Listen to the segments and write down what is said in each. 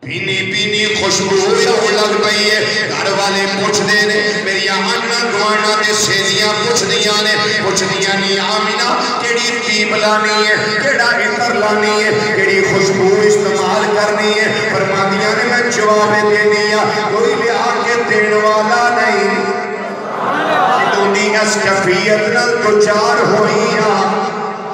پینی پینی خوشبو لگ پئی ہے گھر والے پوچھ دے نے میری آنا گوانا دے سیلیاں پوچھ دیاں نہیں آمینہ کیڑی طیب لانی ہے کیڑا عطر لانی ہے کیڑی خوشبو استعمال کرنی ہے فرماندیاں نے میں جواب دے دیا کوئی لیا کے دین والا نہیں جدونی اس کفیت نل تو چار ہوئیاں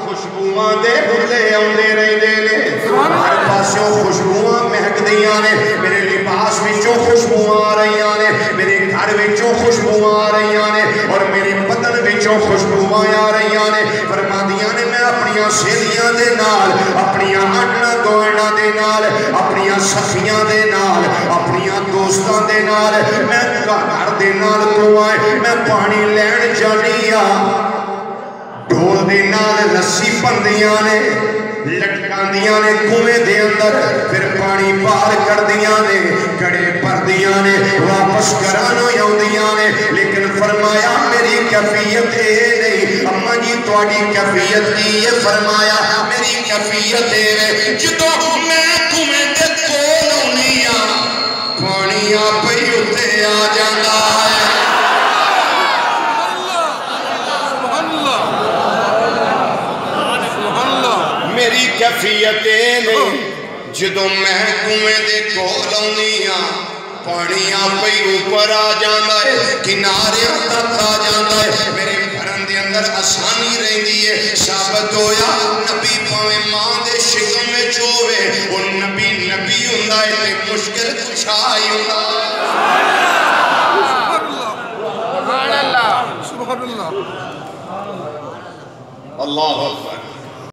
خوشبوان دے بھلے آنے رہی دے لے ہر پاسوں خوشبوان مہک دیاں نے میرے لباس وچوں خوشبوان آ رہی آنے میرے گھر وچوں خوشبوان آ رہی آنے اور میرے بدن وچوں خوشبوان آ رہی آنے فرما دیاں نے میں اپنیاں سیلیاں دے نال اپنیاں آٹنا دوائنا دے نال اپنیاں سخیاں دے نال اپنیاں دوستان دے نال میں گھر دے نال کو آئے میں پانی لین جانیا ڈھول دے نال رسی پندیاں نے لٹکان دیاں نے کنویں دے اندر پھر پانی پار کر دیاں نے گڑے پر دیاں نے واپس کرانو یوں دیاں نے لیکن فرمایا میری کیفیت ہے نہیں اماں جی تواڈی کیفیت کی یہ فرمایا میری کیفیت ہے جدوں میں کنویں دے کول ہونی ہاں پانی آپ ہی اتے آ جاندا ہے میری کیفیت نہیں جدوں میں کنویں دے کول ہونی ہاں پانی آپ ہی اوپر آ جاندا ہے کناریاں تک آ جاندا ہے میرے گھرن دے اندر آسانی رہندی ہے ثابت ہویا نبی پاویں ماں دے شکم وچ ہووے او نبی ہوندا ہے تے مشکل کشا ہی ہوندا سبحان اللہ اللہ اکبر